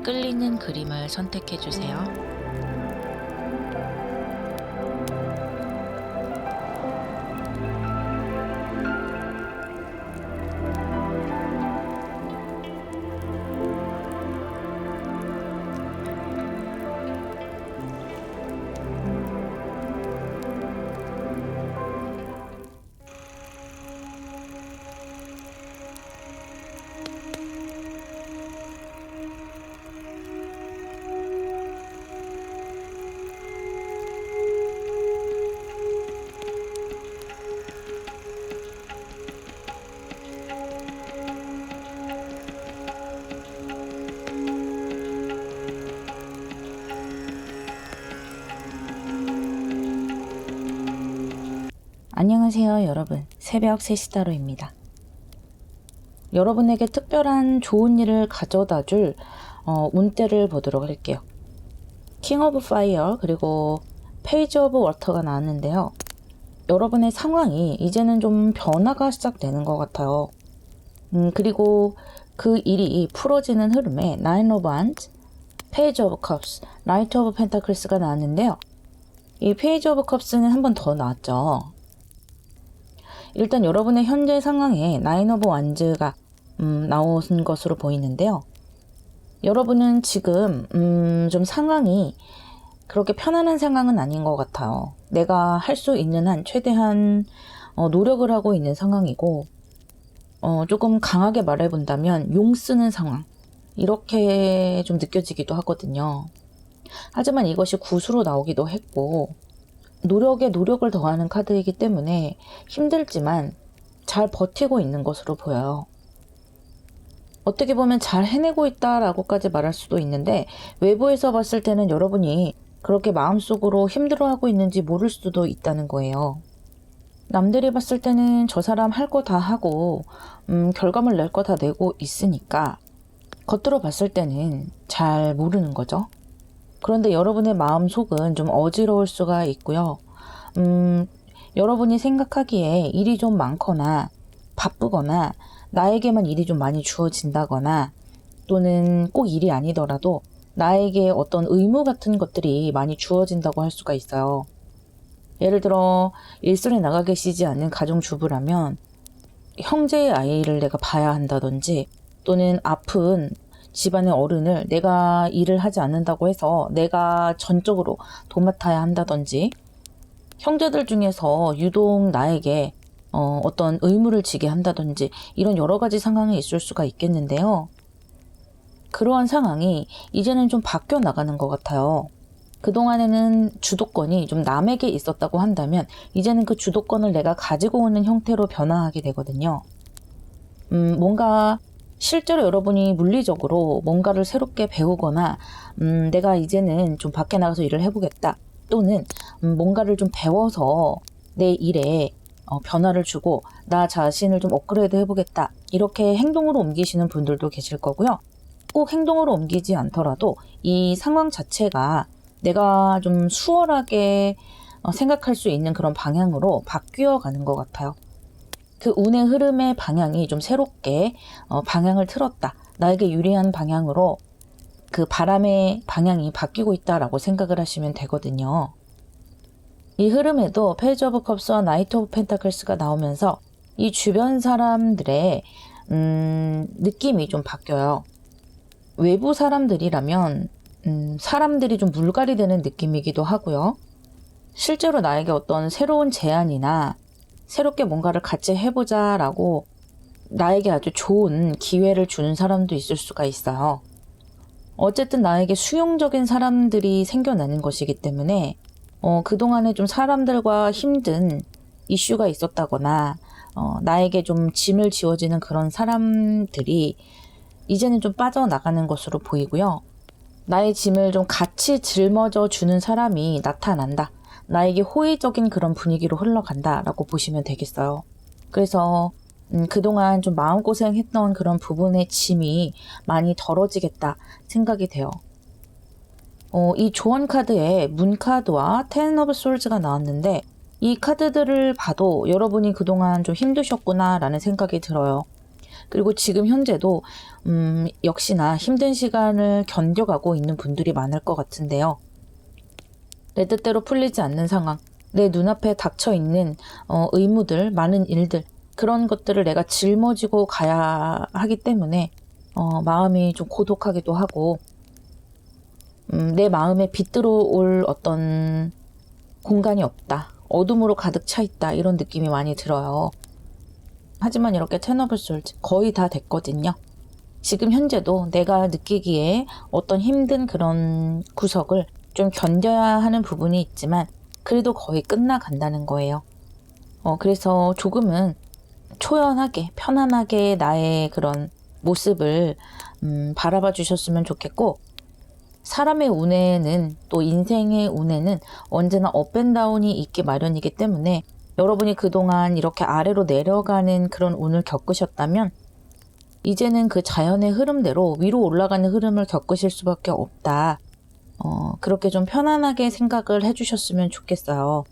끌리는 그림을 선택해 주세요. 안녕하세요 여러분, 새벽 3시따로입니다. 여러분에게 특별한 좋은 일을 가져다줄 운대를 보도록 할게요. 킹 오브 파이어 그리고 페이지 오브 워터가 나왔는데요. 여러분의 상황이 이제는 좀 변화가 시작되는 것 같아요. 그리고 그 일이 풀어지는 흐름에 나인 오브 원스, 페이지 오브 컵스, 나이트 오브 펜타클스가 나왔는데요. 이 페이지 오브 컵스는 한 번 더 나왔죠. 일단 여러분의 현재 상황에 나인 오브 완즈가 나온 것으로 보이는데요. 여러분은 지금 좀 상황이 그렇게 편안한 상황은 아닌 것 같아요. 내가 할 수 있는 한 최대한 노력을 하고 있는 상황이고 조금 강하게 말해본다면 용 쓰는 상황 이렇게 좀 느껴지기도 하거든요. 하지만 이것이 굿으로 나오기도 했고 노력에 노력을 더하는 카드이기 때문에 힘들지만 잘 버티고 있는 것으로 보여요. 어떻게 보면 잘 해내고 있다라고까지 말할 수도 있는데 외부에서 봤을 때는 여러분이 그렇게 마음속으로 힘들어하고 있는지 모를 수도 있다는 거예요. 남들이 봤을 때는 저 사람 할 거 다 하고 결과물 낼 거 다 내고 있으니까 겉으로 봤을 때는 잘 모르는 거죠. 그런데 여러분의 마음속은 좀 어지러울 수가 있고요. 여러분이 생각하기에 일이 좀 많거나 바쁘거나 나에게만 일이 좀 많이 주어진다거나 또는 꼭 일이 아니더라도 나에게 어떤 의무 같은 것들이 많이 주어진다고 할 수가 있어요. 예를 들어 일선에 나가 계시지 않는 가정주부라면 형제의 아이를 내가 봐야 한다든지 또는 아픈 집안의 어른을 내가 일을 하지 않는다고 해서 내가 전적으로 도맡아야 한다든지 형제들 중에서 유독 나에게 어떤 의무를 지게 한다든지 이런 여러 가지 상황이 있을 수가 있겠는데요. 그러한 상황이 이제는 좀 바뀌어 나가는 것 같아요. 그동안에는 주도권이 좀 남에게 있었다고 한다면 이제는 그 주도권을 내가 가지고 오는 형태로 변화하게 되거든요. 뭔가 실제로 여러분이 물리적으로 뭔가를 새롭게 배우거나 내가 이제는 좀 밖에 나가서 일을 해보겠다 또는 뭔가를 좀 배워서 내 일에 변화를 주고 나 자신을 좀 업그레이드 해보겠다 이렇게 행동으로 옮기시는 분들도 계실 거고요. 꼭 행동으로 옮기지 않더라도 이 상황 자체가 내가 좀 수월하게 생각할 수 있는 그런 방향으로 바뀌어 가는 것 같아요. 그 운의 흐름의 방향이 좀 새롭게 방향을 틀었다. 나에게 유리한 방향으로 그 바람의 방향이 바뀌고 있다라고 생각을 하시면 되거든요. 이 흐름에도 페이지 오브 컵스와 나이트 오브 펜타클스가 나오면서 이 주변 사람들의 느낌이 좀 바뀌어요. 외부 사람들이라면 사람들이 좀 물갈이 되는 느낌이기도 하고요. 실제로 나에게 어떤 새로운 제안이나 새롭게 뭔가를 같이 해보자 라고 나에게 아주 좋은 기회를 주는 사람도 있을 수가 있어요. 어쨌든 나에게 수용적인 사람들이 생겨나는 것이기 때문에 그동안에 좀 사람들과 힘든 이슈가 있었다거나 나에게 좀 짐을 지워지는 그런 사람들이 이제는 좀 빠져나가는 것으로 보이고요. 나의 짐을 좀 같이 짊어져 주는 사람이 나타난다. 나에게 호의적인 그런 분위기로 흘러간다 라고 보시면 되겠어요. 그래서 그동안 좀 마음고생했던 그런 부분의 짐이 많이 덜어지겠다 생각이 돼요. 이 조언 카드에 문 카드와 텐 오브 솔즈가 나왔는데 이 카드들을 봐도 여러분이 그동안 좀 힘드셨구나 라는 생각이 들어요. 그리고 지금 현재도 역시나 힘든 시간을 견뎌가고 있는 분들이 많을 것 같은데요. 내 뜻대로 풀리지 않는 상황, 내 눈앞에 닥쳐있는 의무들, 많은 일들, 그런 것들을 내가 짊어지고 가야 하기 때문에 마음이 좀 고독하기도 하고 내 마음에 빛들어 올 어떤 공간이 없다. 어둠으로 가득 차 있다. 이런 느낌이 많이 들어요. 하지만 이렇게 텐 오브 솔즈 거의 다 됐거든요. 지금 현재도 내가 느끼기에 어떤 힘든 그런 구석을 좀 견뎌야 하는 부분이 있지만 그래도 거의 끝나간다는 거예요. 그래서 조금은 초연하게 편안하게 나의 그런 모습을 바라봐 주셨으면 좋겠고, 사람의 운에는 또 인생의 운에는 언제나 업앤다운이 있기 마련이기 때문에 여러분이 그동안 이렇게 아래로 내려가는 그런 운을 겪으셨다면 이제는 그 자연의 흐름대로 위로 올라가는 흐름을 겪으실 수밖에 없다. 그렇게 좀 편안하게 생각을 해주셨으면 좋겠어요.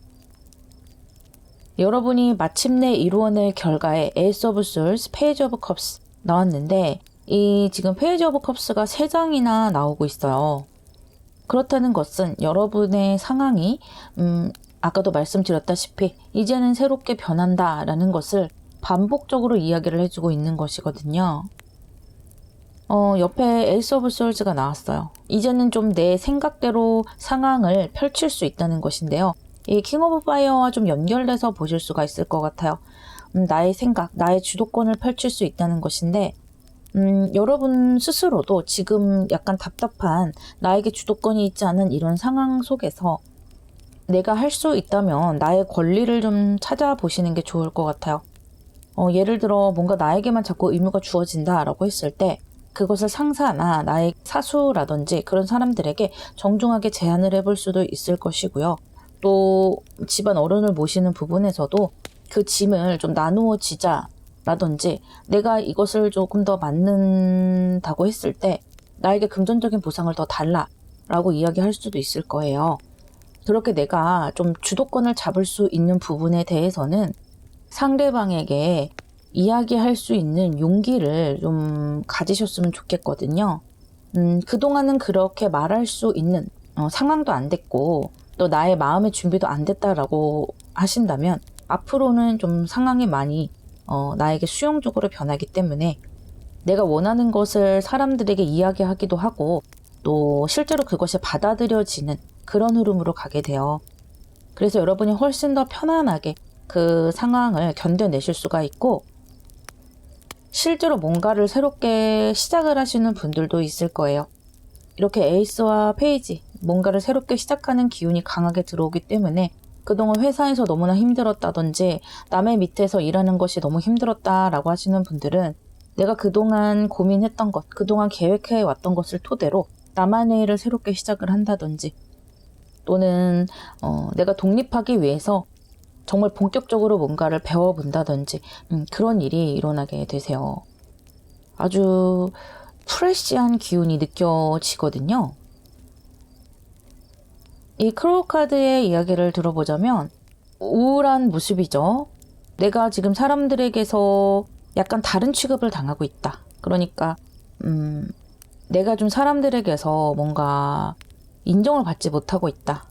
여러분이 마침내 이루어낼 결과에 에이스 오브 솔스, 페이지 오브 컵스 나왔는데 이 지금 페이지 오브 컵스가 3장이나 나오고 있어요. 그렇다는 것은 여러분의 상황이 아까도 말씀드렸다시피 이제는 새롭게 변한다라는 것을 반복적으로 이야기를 해주고 있는 것이거든요. 옆에 에이스 오브 솔즈가 나왔어요. 이제는 좀 내 생각대로 상황을 펼칠 수 있다는 것인데요. 이 킹 오브 파이어와 좀 연결돼서 보실 수가 있을 것 같아요. 나의 생각, 나의 주도권을 펼칠 수 있다는 것인데 여러분 스스로도 지금 약간 답답한 나에게 주도권이 있지 않은 이런 상황 속에서 내가 할 수 있다면 나의 권리를 좀 찾아보시는 게 좋을 것 같아요. 예를 들어 뭔가 나에게만 자꾸 의무가 주어진다라고 했을 때 그것을 상사나 나의 사수라든지 그런 사람들에게 정중하게 제안을 해볼 수도 있을 것이고요. 또 집안 어른을 모시는 부분에서도 그 짐을 좀 나누어 지자 라든지 내가 이것을 조금 더 맡는다고 했을 때 나에게 금전적인 보상을 더 달라 라고 이야기할 수도 있을 거예요. 그렇게 내가 좀 주도권을 잡을 수 있는 부분에 대해서는 상대방에게 이야기할 수 있는 용기를 좀 가지셨으면 좋겠거든요. 그동안은 그렇게 말할 수 있는 상황도 안 됐고 또 나의 마음의 준비도 안 됐다라고 하신다면 앞으로는 좀 상황이 많이 나에게 수용적으로 변하기 때문에 내가 원하는 것을 사람들에게 이야기하기도 하고 또 실제로 그것이 받아들여지는 그런 흐름으로 가게 돼요. 그래서 여러분이 훨씬 더 편안하게 그 상황을 견뎌내실 수가 있고 실제로 뭔가를 새롭게 시작을 하시는 분들도 있을 거예요. 이렇게 에이스와 페이지, 뭔가를 새롭게 시작하는 기운이 강하게 들어오기 때문에 그동안 회사에서 너무나 힘들었다든지 남의 밑에서 일하는 것이 너무 힘들었다라고 하시는 분들은 내가 그동안 고민했던 것, 그동안 계획해 왔던 것을 토대로 나만의 일을 새롭게 시작을 한다든지 또는 내가 독립하기 위해서 정말 본격적으로 뭔가를 배워본다든지 그런 일이 일어나게 되세요. 아주 프레시한 기운이 느껴지거든요. 이 크로우 카드의 이야기를 들어보자면 우울한 모습이죠. 내가 지금 사람들에게서 약간 다른 취급을 당하고 있다. 그러니까 내가 좀 사람들에게서 뭔가 인정을 받지 못하고 있다.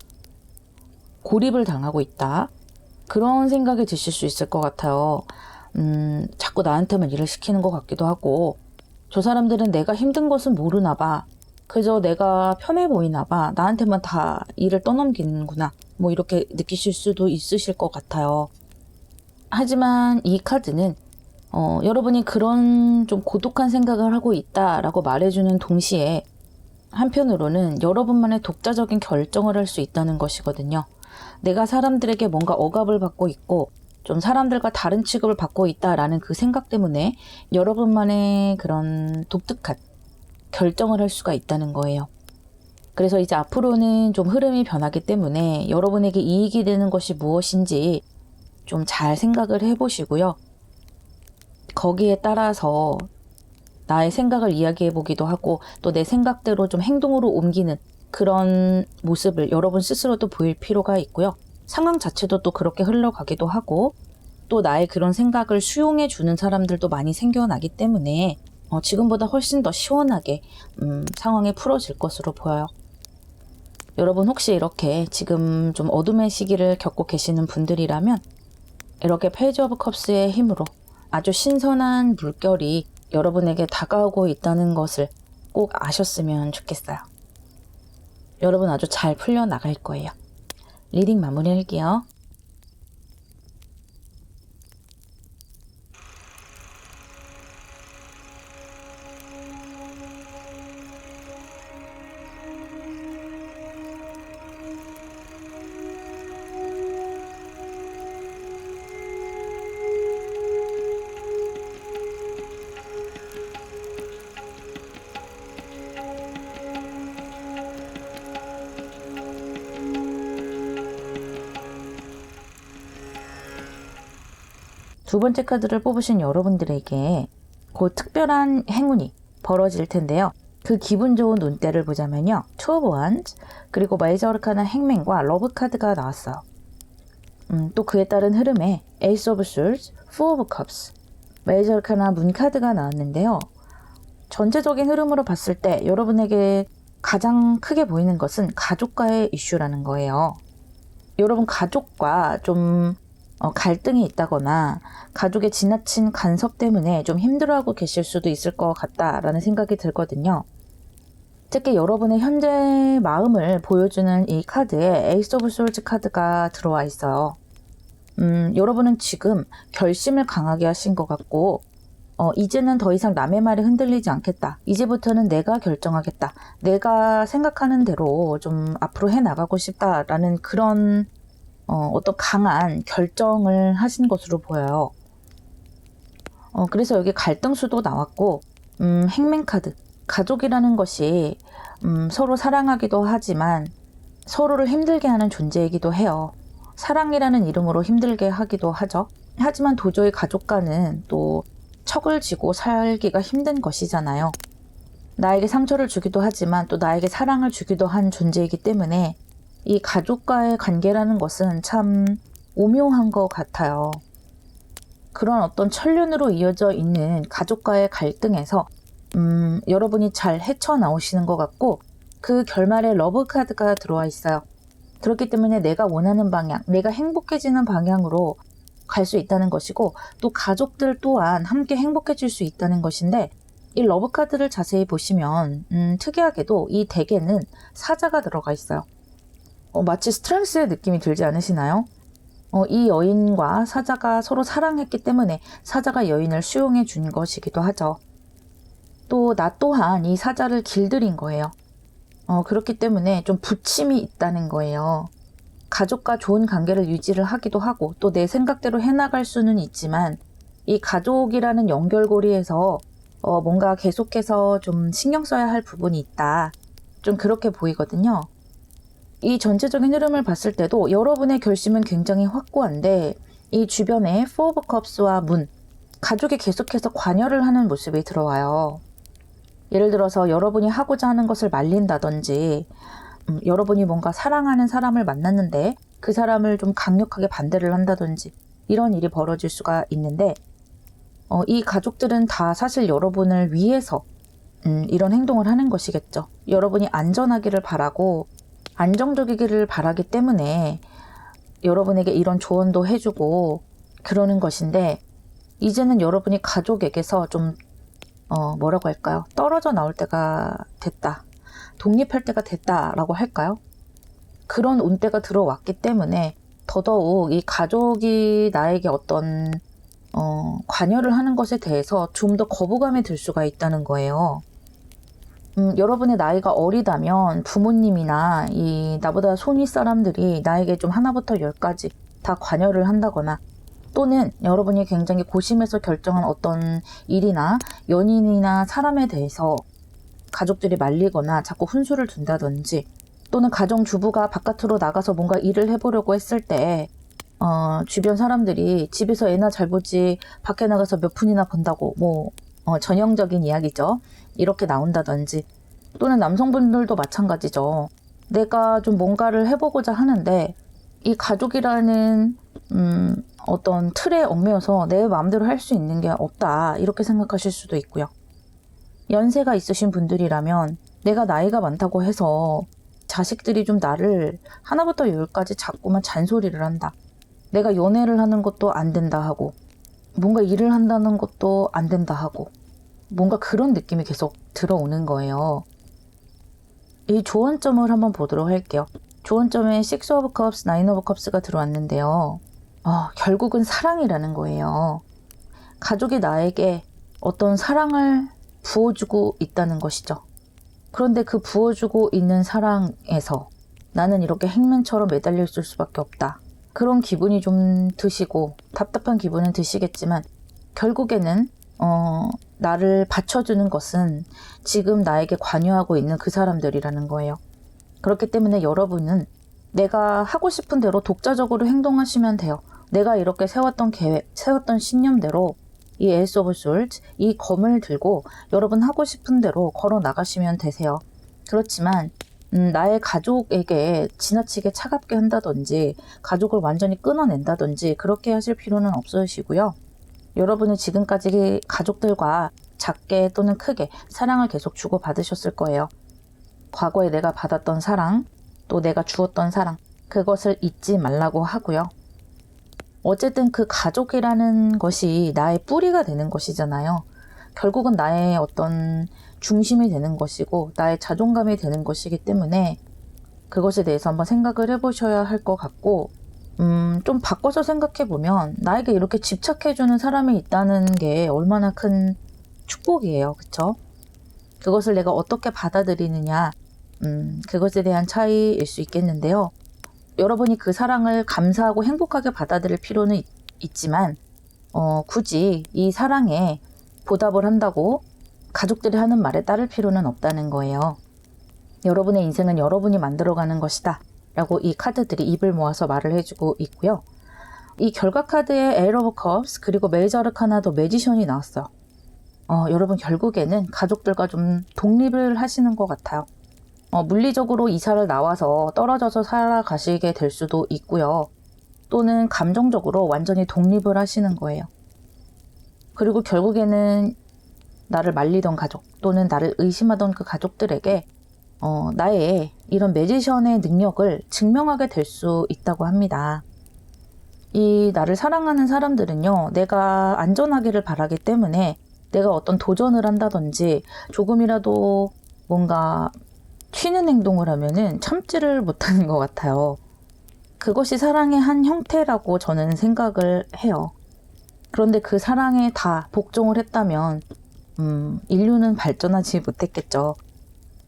고립을 당하고 있다. 그런 생각이 드실 수 있을 것 같아요. 자꾸 나한테만 일을 시키는 것 같기도 하고 저 사람들은 내가 힘든 것은 모르나 봐. 그저 내가 편해 보이나 봐. 나한테만 다 일을 떠넘기는구나. 뭐 이렇게 느끼실 수도 있으실 것 같아요. 하지만 이 카드는 여러분이 그런 좀 고독한 생각을 하고 있다라고 말해주는 동시에 한편으로는 여러분만의 독자적인 결정을 할 수 있다는 것이거든요. 내가 사람들에게 뭔가 억압을 받고 있고 좀 사람들과 다른 취급을 받고 있다라는 그 생각 때문에 여러분만의 그런 독특한 결정을 할 수가 있다는 거예요. 그래서 이제 앞으로는 좀 흐름이 변하기 때문에 여러분에게 이익이 되는 것이 무엇인지 좀 잘 생각을 해보시고요. 거기에 따라서 나의 생각을 이야기해 보기도 하고 또 내 생각대로 좀 행동으로 옮기는 그런 모습을 여러분 스스로도 보일 필요가 있고요. 상황 자체도 또 그렇게 흘러가기도 하고 또 나의 그런 생각을 수용해 주는 사람들도 많이 생겨나기 때문에 지금보다 훨씬 더 시원하게 상황이 풀어질 것으로 보여요. 여러분 혹시 이렇게 지금 좀 어둠의 시기를 겪고 계시는 분들이라면 이렇게 페이지 오브 컵스의 힘으로 아주 신선한 물결이 여러분에게 다가오고 있다는 것을 꼭 아셨으면 좋겠어요. 여러분 아주 잘 풀려나갈 거예요. 리딩 마무리할게요. 두 번째 카드를 뽑으신 여러분들에게 곧 특별한 행운이 벌어질 텐데요. 그 기분 좋은 눈대를 보자면요. Two of Wands, 그리고 메이저 아르카나 행맨과 러브 카드가 나왔어요. 또 그에 따른 흐름에 Ace of Swords, Four of Cups, 메이저 아르카나 문 카드가 나왔는데요. 전체적인 흐름으로 봤을 때 여러분에게 가장 크게 보이는 것은 가족과의 이슈라는 거예요. 여러분 가족과 좀 갈등이 있다거나 가족의 지나친 간섭 때문에 좀 힘들어하고 계실 수도 있을 것 같다라는 생각이 들거든요. 특히 여러분의 현재 마음을 보여주는 이 카드에 에이스 오브 솔즈 카드가 들어와 있어요. 여러분은 지금 결심을 강하게 하신 것 같고 이제는 더 이상 남의 말에 흔들리지 않겠다. 이제부터는 내가 결정하겠다. 내가 생각하는 대로 좀 앞으로 해나가고 싶다라는 그런 어떤 강한 결정을 하신 것으로 보여요. 그래서 여기 갈등수도 나왔고 행맨 카드. 가족이라는 것이 서로 사랑하기도 하지만 서로를 힘들게 하는 존재이기도 해요. 사랑이라는 이름으로 힘들게 하기도 하죠. 하지만 도저히 가족과는 또 척을 지고 살기가 힘든 것이잖아요. 나에게 상처를 주기도 하지만 또 나에게 사랑을 주기도 한 존재이기 때문에 이 가족과의 관계라는 것은 참 오묘한 것 같아요. 그런 어떤 천륜으로 이어져 있는 가족과의 갈등에서 여러분이 잘 헤쳐나오시는 것 같고 그 결말에 러브 카드가 들어와 있어요. 그렇기 때문에 내가 원하는 방향, 내가 행복해지는 방향으로 갈 수 있다는 것이고 또 가족들 또한 함께 행복해질 수 있다는 것인데 이 러브 카드를 자세히 보시면 특이하게도 이 덱에는 사자가 들어가 있어요. 마치 스트렝스의 느낌이 들지 않으시나요? 이 여인과 사자가 서로 사랑했기 때문에 사자가 여인을 수용해 준 것이기도 하죠. 또 나 또한 이 사자를 길들인 거예요. 그렇기 때문에 좀 부침이 있다는 거예요. 가족과 좋은 관계를 유지를 하기도 하고 또 내 생각대로 해나갈 수는 있지만 이 가족이라는 연결고리에서 뭔가 계속해서 좀 신경 써야 할 부분이 있다. 좀 그렇게 보이거든요. 이 전체적인 흐름을 봤을 때도 여러분의 결심은 굉장히 확고한데 이 주변에 Four of Cups와 문, 가족이 계속해서 관여를 하는 모습이 들어와요. 예를 들어서 여러분이 하고자 하는 것을 말린다든지 여러분이 뭔가 사랑하는 사람을 만났는데 그 사람을 좀 강력하게 반대를 한다든지 이런 일이 벌어질 수가 있는데 이 가족들은 다 사실 여러분을 위해서 이런 행동을 하는 것이겠죠. 여러분이 안전하기를 바라고 안정적이기를 바라기 때문에 여러분에게 이런 조언도 해주고 그러는 것인데 이제는 여러분이 가족에게서 좀 뭐라고 할까요? 떨어져 나올 때가 됐다. 독립할 때가 됐다라고 할까요? 그런 운때가 들어왔기 때문에 더더욱 이 가족이 나에게 어떤 관여를 하는 것에 대해서 좀 더 거부감이 들 수가 있다는 거예요. 여러분의 나이가 어리다면 부모님이나 이 나보다 손윗 사람들이 나에게 좀 하나부터 10까지 다 관여를 한다거나 또는 여러분이 굉장히 고심해서 결정한 어떤 일이나 연인이나 사람에 대해서 가족들이 말리거나 자꾸 훈수를 둔다든지 또는 가정주부가 바깥으로 나가서 뭔가 일을 해보려고 했을 때 주변 사람들이 집에서 애나 잘 보지 밖에 나가서 몇 푼이나 번다고 전형적인 이야기죠. 이렇게 나온다든지 또는 남성분들도 마찬가지죠. 내가 좀 뭔가를 해보고자 하는데 이 가족이라는 어떤 틀에 얽매여서 내 마음대로 할 수 있는 게 없다 이렇게 생각하실 수도 있고요. 연세가 있으신 분들이라면 내가 나이가 많다고 해서 자식들이 좀 나를 하나부터 열까지 자꾸만 잔소리를 한다. 내가 연애를 하는 것도 안 된다 하고 뭔가 일을 한다는 것도 안 된다 하고 뭔가 그런 느낌이 계속 들어오는 거예요. 이 조언점을 한번 보도록 할게요. 조언점에 6 of Cups, 9 of Cups가 들어왔는데요. 결국은 사랑이라는 거예요. 가족이 나에게 어떤 사랑을 부어주고 있다는 것이죠. 그런데 그 부어주고 있는 사랑에서 나는 이렇게 행맨처럼 매달려 있을 수밖에 없다. 그런 기분이 좀 드시고 답답한 기분은 드시겠지만 결국에는 나를 받쳐주는 것은 지금 나에게 관여하고 있는 그 사람들이라는 거예요. 그렇기 때문에 여러분은 내가 하고 싶은 대로 독자적으로 행동하시면 돼요. 내가 이렇게 세웠던 계획, 세웠던 신념대로 이 에이스 오브 솔트, 이 검을 들고 여러분 하고 싶은 대로 걸어 나가시면 되세요. 그렇지만 나의 가족에게 지나치게 차갑게 한다든지 가족을 완전히 끊어낸다든지 그렇게 하실 필요는 없으시고요. 여러분은 지금까지 가족들과 작게 또는 크게 사랑을 계속 주고받으셨을 거예요. 과거에 내가 받았던 사랑, 또 내가 주었던 사랑, 그것을 잊지 말라고 하고요. 어쨌든 그 가족이라는 것이 나의 뿌리가 되는 것이잖아요. 결국은 나의 어떤 중심이 되는 것이고 나의 자존감이 되는 것이기 때문에 그것에 대해서 한번 생각을 해보셔야 할 것 같고 좀 바꿔서 생각해보면 나에게 이렇게 집착해주는 사람이 있다는 게 얼마나 큰 축복이에요. 그쵸? 그것을 내가 어떻게 받아들이느냐 그것에 대한 차이일 수 있겠는데요. 여러분이 그 사랑을 감사하고 행복하게 받아들일 필요는 있지만 굳이 이 사랑에 보답을 한다고 가족들이 하는 말에 따를 필요는 없다는 거예요. 여러분의 인생은 여러분이 만들어가는 것이다 라고 이 카드들이 입을 모아서 말을 해주고 있고요. 이 결과 카드에 에이스 오브 컵스 그리고 메이저 아르카나도 매지션이 나왔어요. 여러분 결국에는 가족들과 좀 독립을 하시는 것 같아요. 물리적으로 이사를 나와서 떨어져서 살아가시게 될 수도 있고요. 또는 감정적으로 완전히 독립을 하시는 거예요. 그리고 결국에는 나를 말리던 가족 또는 나를 의심하던 그 가족들에게 나의 이런 매지션의 능력을 증명하게 될 수 있다고 합니다. 이 나를 사랑하는 사람들은요, 내가 안전하기를 바라기 때문에 내가 어떤 도전을 한다든지 조금이라도 뭔가 튀는 행동을 하면은 참지를 못하는 것 같아요. 그것이 사랑의 한 형태라고 저는 생각을 해요. 그런데 그 사랑에 다 복종을 했다면 인류는 발전하지 못했겠죠.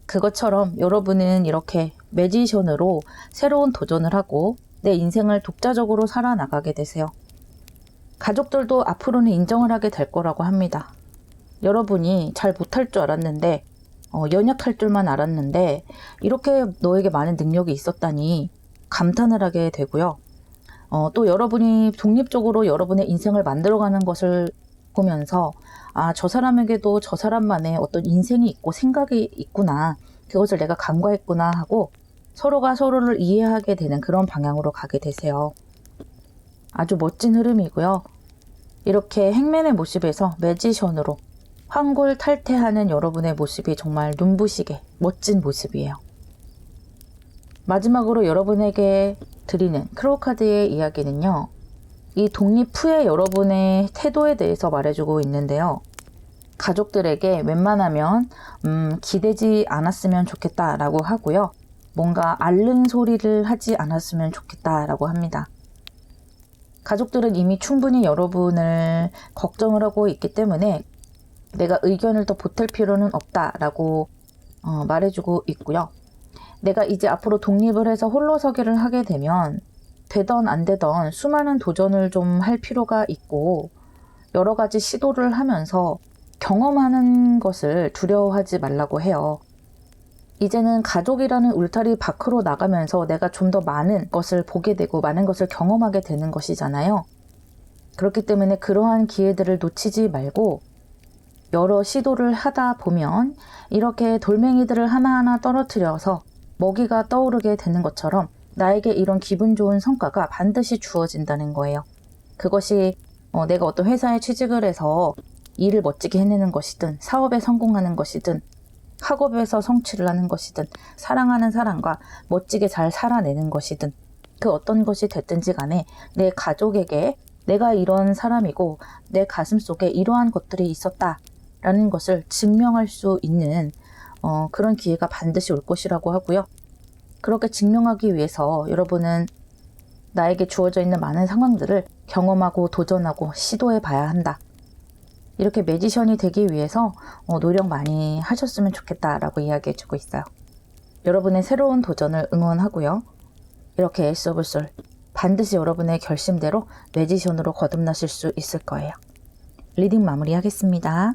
그것처럼 여러분은 이렇게 매지션으로 새로운 도전을 하고 내 인생을 독자적으로 살아나가게 되세요. 가족들도 앞으로는 인정을 하게 될 거라고 합니다. 여러분이 잘 못할 줄 알았는데 연약할 줄만 알았는데 이렇게 너에게 많은 능력이 있었다니 감탄을 하게 되고요. 또 여러분이 독립적으로 여러분의 인생을 만들어가는 것을 보면서 저 사람에게도 저 사람만의 어떤 인생이 있고 생각이 있구나. 그것을 내가 간과했구나 하고 서로가 서로를 이해하게 되는 그런 방향으로 가게 되세요. 아주 멋진 흐름이고요. 이렇게 행맨의 모습에서 매지션으로 황골탈퇴하는 여러분의 모습이 정말 눈부시게 멋진 모습이에요. 마지막으로 여러분에게 드리는 크로우 카드의 이야기는요. 이 독립 후의 여러분의 태도에 대해서 말해주고 있는데요. 가족들에게 웬만하면 기대지 않았으면 좋겠다라고 하고요. 뭔가 앓는 소리를 하지 않았으면 좋겠다라고 합니다. 가족들은 이미 충분히 여러분을 걱정을 하고 있기 때문에 내가 의견을 더 보탤 필요는 없다라고 말해주고 있고요. 내가 이제 앞으로 독립을 해서 홀로서기를 하게 되면 되던 안 되던 수많은 도전을 좀 할 필요가 있고 여러 가지 시도를 하면서 경험하는 것을 두려워하지 말라고 해요. 이제는 가족이라는 울타리 밖으로 나가면서 내가 좀 더 많은 것을 보게 되고 많은 것을 경험하게 되는 것이잖아요. 그렇기 때문에 그러한 기회들을 놓치지 말고 여러 시도를 하다 보면 이렇게 돌멩이들을 하나하나 떨어뜨려서 먹이가 떠오르게 되는 것처럼 나에게 이런 기분 좋은 성과가 반드시 주어진다는 거예요. 그것이 내가 어떤 회사에 취직을 해서 일을 멋지게 해내는 것이든, 사업에 성공하는 것이든, 학업에서 성취를 하는 것이든, 사랑하는 사람과 멋지게 잘 살아내는 것이든, 그 어떤 것이 됐든지 간에 내 가족에게 내가 이런 사람이고 내 가슴 속에 이러한 것들이 있었다라는 것을 증명할 수 있는 그런 기회가 반드시 올 것이라고 하고요. 그렇게 증명하기 위해서 여러분은 나에게 주어져 있는 많은 상황들을 경험하고 도전하고 시도해 봐야 한다. 이렇게 매지션이 되기 위해서 노력 많이 하셨으면 좋겠다라고 이야기해 주고 있어요. 여러분의 새로운 도전을 응원하고요. 이렇게 에이스 오브 솔, 반드시 여러분의 결심대로 매지션으로 거듭나실 수 있을 거예요. 리딩 마무리하겠습니다.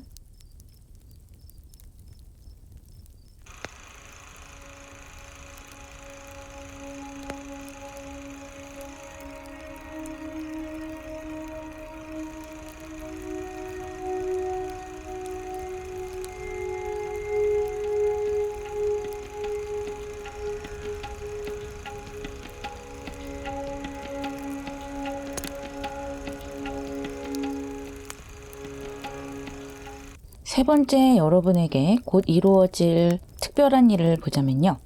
세 번째 여러분에게 곧 이루어질 특별한 일을 보자면요.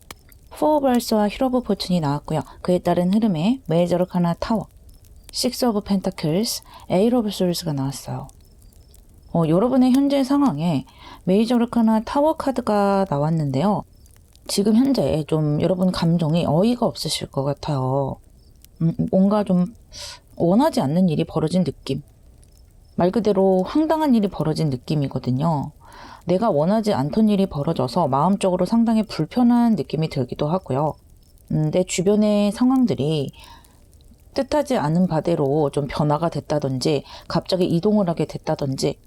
포 오브 얼스와 힐 오브 포춘이 나왔고요. 그에 따른 흐름에 메이저 아르카나 타워, 식스 오브 펜타클스, 에잇 오브 솔즈가 나왔어요. 여러분의 현재 상황에 메이저 아르카나 타워 카드가 나왔는데요. 지금 현재 좀 여러분 감정이 어이가 없으실 것 같아요. 뭔가 좀 원하지 않는 일이 벌어진 느낌. 말 그대로 황당한 일이 벌어진 느낌이거든요. 내가 원하지 않던 일이 벌어져서 마음적으로 상당히 불편한 느낌이 들기도 하고요. 내 주변의 상황들이 뜻하지 않은 바대로 좀 변화가 됐다든지 갑자기 이동을 하게 됐다든지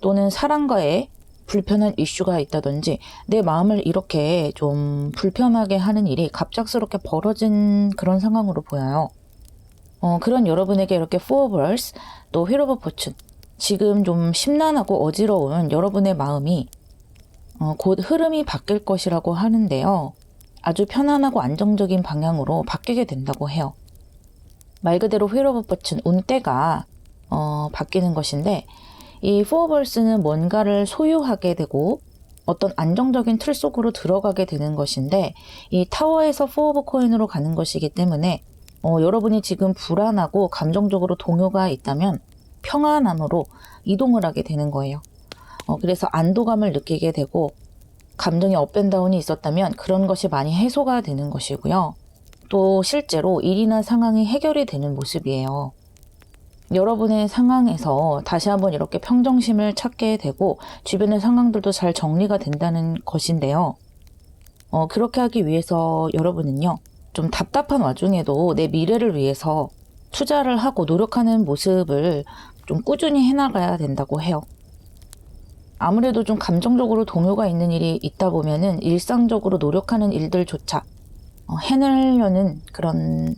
또는 사람과의 불편한 이슈가 있다든지 내 마음을 이렇게 좀 불편하게 하는 일이 갑작스럽게 벌어진 그런 상황으로 보여요. 그런 여러분에게 이렇게 포 오브 얼스 또 휠 오브 포춘, 지금 좀 심란하고 어지러운 여러분의 마음이 곧 흐름이 바뀔 것이라고 하는데요. 아주 편안하고 안정적인 방향으로 바뀌게 된다고 해요. 말 그대로 휠 오브 포춘, 운때가 바뀌는 것인데 이 포 오브 얼스는 뭔가를 소유하게 되고 어떤 안정적인 틀 속으로 들어가게 되는 것인데 이 타워에서 포 오브 코인으로 가는 것이기 때문에 여러분이 지금 불안하고 감정적으로 동요가 있다면 평안함으로 이동을 하게 되는 거예요. 그래서 안도감을 느끼게 되고 감정이 업앤다운이 있었다면 그런 것이 많이 해소가 되는 것이고요. 또 실제로 일이나 상황이 해결이 되는 모습이에요. 여러분의 상황에서 다시 한번 이렇게 평정심을 찾게 되고 주변의 상황들도 잘 정리가 된다는 것인데요. 그렇게 하기 위해서 여러분은요. 좀 답답한 와중에도 내 미래를 위해서 투자를 하고 노력하는 모습을 좀 꾸준히 해나가야 된다고 해요. 아무래도 좀 감정적으로 동요가 있는 일이 있다 보면은 일상적으로 노력하는 일들조차 해내려는 그런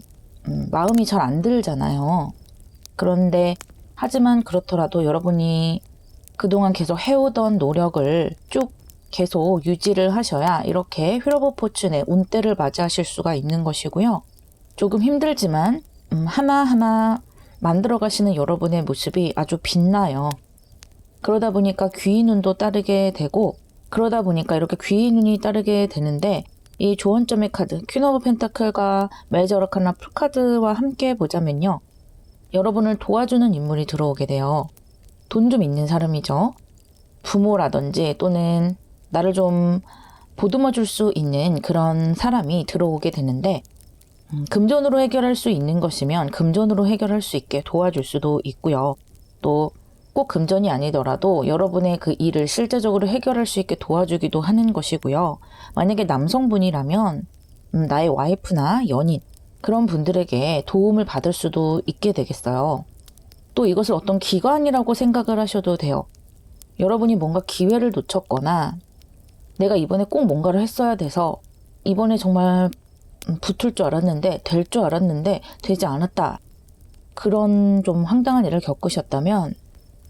마음이 잘 안 들잖아요. 그런데 하지만 그렇더라도 여러분이 그동안 계속 해오던 노력을 쭉 계속 유지를 하셔야 이렇게 휠 오브 포춘의 운때를 맞이하실 수가 있는 것이고요. 조금 힘들지만 하나하나 만들어 가시는 여러분의 모습이 아주 빛나요. 그러다 보니까 귀인 운도 따르게 되고 그러다 보니까 이렇게 귀인 운이 따르게 되는데 이 조언점의 카드 퀸 오브 펜타클과 메이저 아르카나 풀카드와 함께 보자면요. 여러분을 도와주는 인물이 들어오게 돼요. 돈 좀 있는 사람이죠. 부모라든지 또는 나를 좀 보듬어 줄 수 있는 그런 사람이 들어오게 되는데 금전으로 해결할 수 있는 것이면 금전으로 해결할 수 있게 도와줄 수도 있고요. 또 꼭 금전이 아니더라도 여러분의 그 일을 실제적으로 해결할 수 있게 도와주기도 하는 것이고요. 만약에 남성분이라면 나의 와이프나 연인 그런 분들에게 도움을 받을 수도 있게 되겠어요. 또 이것을 어떤 기관이라고 생각을 하셔도 돼요. 여러분이 뭔가 기회를 놓쳤거나 내가 이번에 꼭 뭔가를 했어야 돼서 이번에 정말 붙을 줄 알았는데 될 줄 알았는데 되지 않았다. 그런 좀 황당한 일을 겪으셨다면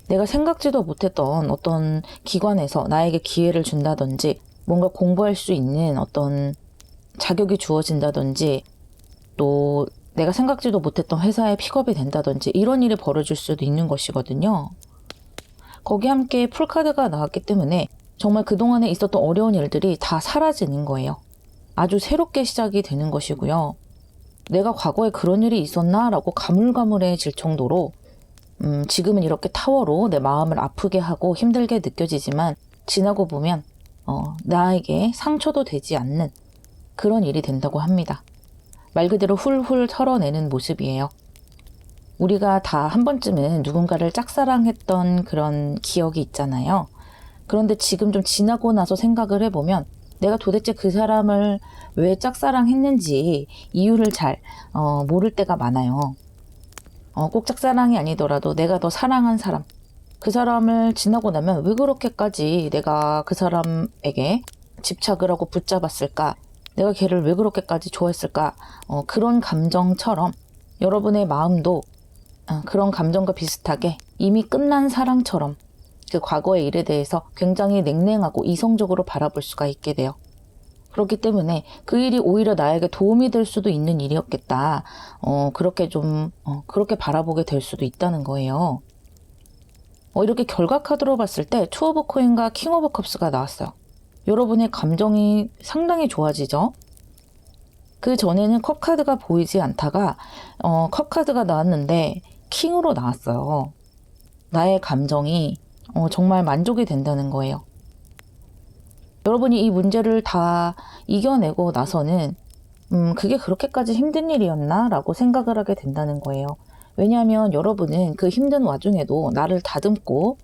내가 생각지도 못했던 어떤 기관에서 나에게 기회를 준다든지 뭔가 공부할 수 있는 어떤 자격이 주어진다든지 또 내가 생각지도 못했던 회사에 픽업이 된다든지 이런 일이 벌어질 수도 있는 것이거든요. 거기에 함께 풀카드가 나왔기 때문에 정말 그동안에 있었던 어려운 일들이 다 사라지는 거예요. 아주 새롭게 시작이 되는 것이고요. 내가 과거에 그런 일이 있었나? 라고 가물가물해질 정도로 지금은 이렇게 타워로 내 마음을 아프게 하고 힘들게 느껴지지만 지나고 보면 나에게 상처도 되지 않는 그런 일이 된다고 합니다. 말 그대로 훌훌 털어내는 모습이에요. 우리가 다 한 번쯤은 누군가를 짝사랑했던 그런 기억이 있잖아요. 그런데 지금 좀 지나고 나서 생각을 해보면 내가 도대체 그 사람을 왜 짝사랑했는지 이유를 잘 모를 때가 많아요. 꼭 짝사랑이 아니더라도 내가 더 사랑한 사람, 그 사람을 지나고 나면 왜 그렇게까지 내가 그 사람에게 집착을 하고 붙잡았을까? 내가 걔를 왜 그렇게까지 좋아했을까? 그런 감정처럼 여러분의 마음도 그런 감정과 비슷하게 이미 끝난 사랑처럼 그 과거의 일에 대해서 굉장히 냉랭하고 이성적으로 바라볼 수가 있게 돼요. 그렇기 때문에 그 일이 오히려 나에게 도움이 될 수도 있는 일이었겠다. 그렇게 바라보게 될 수도 있다는 거예요. 이렇게 결과 카드로 봤을 때 투 오브 코인과 킹 오브 컵스가 나왔어요. 여러분의 감정이 상당히 좋아지죠? 그 전에는 컵 카드가 보이지 않다가 컵 카드가 나왔는데 킹으로 나왔어요. 나의 감정이 정말 만족이 된다는 거예요. 여러분이 이 문제를 다 이겨내고 나서는 그게 그렇게까지 힘든 일이었나? 라고 생각을 하게 된다는 거예요. 왜냐하면 여러분은 그 힘든 와중에도 나를 다듬고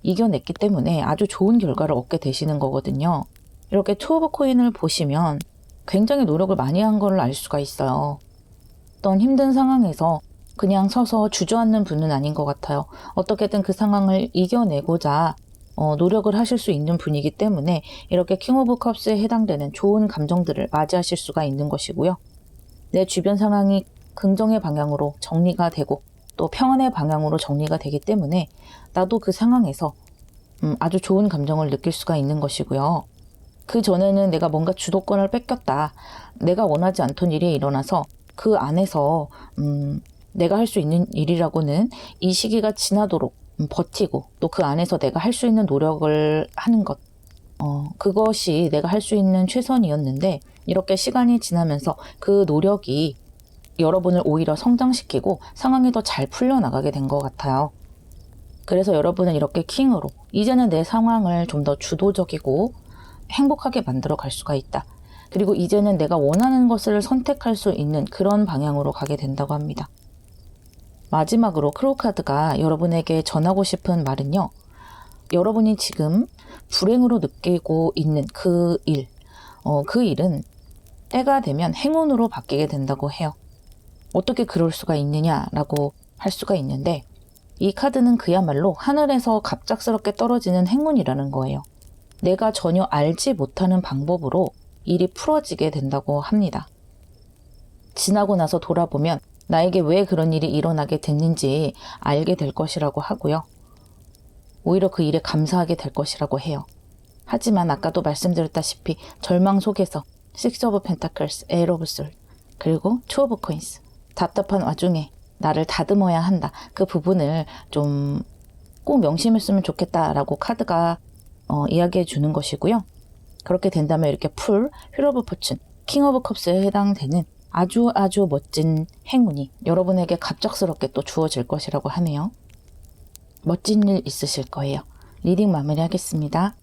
이겨냈기 때문에 아주 좋은 결과를 얻게 되시는 거거든요. 이렇게 투 오브 코인을 보시면 굉장히 노력을 많이 한 걸 알 수가 있어요. 어떤 힘든 상황에서 그냥 서서 주저앉는 분은 아닌 것 같아요. 어떻게든 그 상황을 이겨내고자 노력을 하실 수 있는 분이기 때문에 이렇게 킹 오브 컵스에 해당되는 좋은 감정들을 맞이하실 수가 있는 것이고요. 내 주변 상황이 긍정의 방향으로 정리가 되고 또 평안의 방향으로 정리가 되기 때문에 나도 그 상황에서 아주 좋은 감정을 느낄 수가 있는 것이고요. 그 전에는 내가 뭔가 주도권을 뺏겼다. 내가 원하지 않던 일이 일어나서 그 안에서 내가 할 수 있는 일이라고는 이 시기가 지나도록 버티고 또 그 안에서 내가 할 수 있는 노력을 하는 것. 그것이 내가 할 수 있는 최선이었는데 이렇게 시간이 지나면서 그 노력이 여러분을 오히려 성장시키고 상황이 더 잘 풀려나가게 된 것 같아요. 그래서 여러분은 이렇게 킹으로 이제는 내 상황을 좀 더 주도적이고 행복하게 만들어 갈 수가 있다. 그리고 이제는 내가 원하는 것을 선택할 수 있는 그런 방향으로 가게 된다고 합니다. 마지막으로 크로우 카드가 여러분에게 전하고 싶은 말은요. 여러분이 지금 불행으로 느끼고 있는 그 일, 그 일은 때가 되면 행운으로 바뀌게 된다고 해요. 어떻게 그럴 수가 있느냐라고 할 수가 있는데 이 카드는 그야말로 하늘에서 갑작스럽게 떨어지는 행운이라는 거예요. 내가 전혀 알지 못하는 방법으로 일이 풀어지게 된다고 합니다. 지나고 나서 돌아보면 나에게 왜 그런 일이 일어나게 됐는지 알게 될 것이라고 하고요. 오히려 그 일에 감사하게 될 것이라고 해요. 하지만 아까도 말씀드렸다시피 절망 속에서 Six of Pentacles, Eight of Swords, 그리고 Two of Coins, 답답한 와중에 나를 다듬어야 한다. 그 부분을 좀 꼭 명심했으면 좋겠다라고 카드가 이야기해 주는 것이고요. 그렇게 된다면 이렇게 풀, 휠 오브 포춘, 킹 오브 컵스에 해당되는 아주 멋진 행운이 여러분에게 갑작스럽게 또 주어질 것이라고 하네요. 멋진 일 있으실 거예요. 리딩 마무리하겠습니다.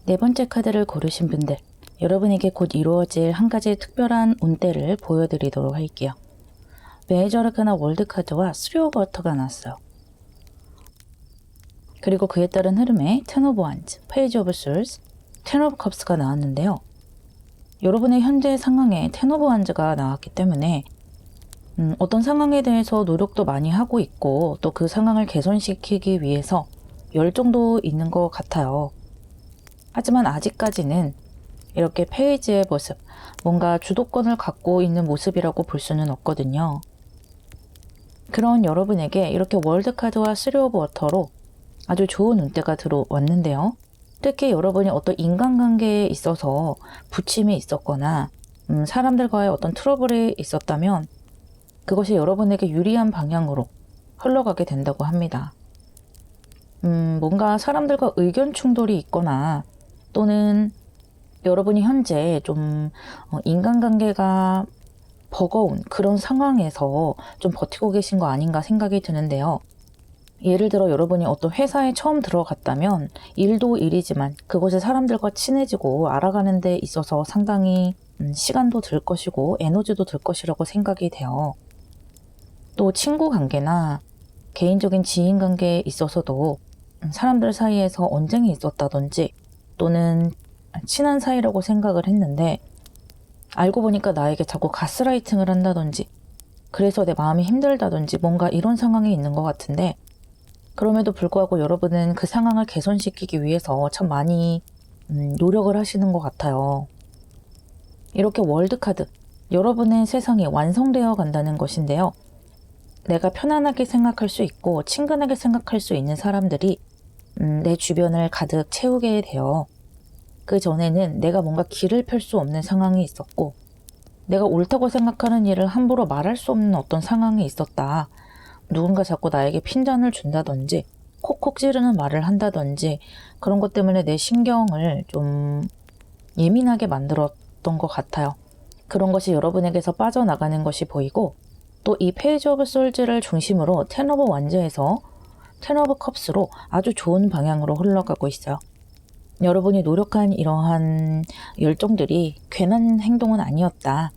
네 번째 카드를 고르신 분들, 여러분에게 곧 이루어질 한 가지 특별한 운대를 보여드리도록 할게요. 메이저 아르카나 월드 카드와 쓰리 오브 워터가 나왔어요. 그리고 그에 따른 흐름에 텐 오브 완즈, 페이지 오브 솔스, 텐 오브 컵스가 나왔는데요. 여러분의 현재 상황에 텐 오브 완즈가 나왔기 때문에 어떤 상황에 대해서 노력도 많이 하고 있고 또 그 상황을 개선시키기 위해서 열정도 있는 것 같아요. 하지만 아직까지는 이렇게 페이지의 모습, 뭔가 주도권을 갖고 있는 모습이라고 볼 수는 없거든요. 그런 여러분에게 이렇게 월드카드와 3 오브 워터로 아주 좋은 운대가 들어왔는데요. 특히 여러분이 어떤 인간관계에 있어서 부침이 있었거나 사람들과의 어떤 트러블이 있었다면 그것이 여러분에게 유리한 방향으로 흘러가게 된다고 합니다. 뭔가 사람들과 의견 충돌이 있거나 또는 여러분이 현재 좀 인간관계가 버거운 그런 상황에서 좀 버티고 계신 거 아닌가 생각이 드는데요. 예를 들어 여러분이 어떤 회사에 처음 들어갔다면 일도 일이지만 그곳에 사람들과 친해지고 알아가는 데 있어서 상당히 시간도 들 것이고 에너지도 들 것이라고 생각이 돼요. 또 친구 관계나 개인적인 지인 관계에 있어서도 사람들 사이에서 언쟁이 있었다든지 또는 친한 사이라고 생각을 했는데 알고 보니까 나에게 자꾸 가스라이팅을 한다든지 그래서 내 마음이 힘들다든지 뭔가 이런 상황이 있는 것 같은데 그럼에도 불구하고 여러분은 그 상황을 개선시키기 위해서 참 많이 노력을 하시는 것 같아요. 이렇게 월드카드, 여러분의 세상이 완성되어 간다는 것인데요. 내가 편안하게 생각할 수 있고 친근하게 생각할 수 있는 사람들이 내 주변을 가득 채우게 돼요. 그 전에는 내가 뭔가 길을 펼 수 없는 상황이 있었고 내가 옳다고 생각하는 일을 함부로 말할 수 없는 어떤 상황이 있었다. 누군가 자꾸 나에게 핀잔을 준다든지 콕콕 찌르는 말을 한다든지 그런 것 때문에 내 신경을 좀 예민하게 만들었던 것 같아요. 그런 것이 여러분에게서 빠져나가는 것이 보이고 또 이 페이지 오브 솔즈를 중심으로 텐 오브 완즈에서 텐 오브 컵스로 아주 좋은 방향으로 흘러가고 있어요. 여러분이 노력한 이러한 열정들이 괜한 행동은 아니었다.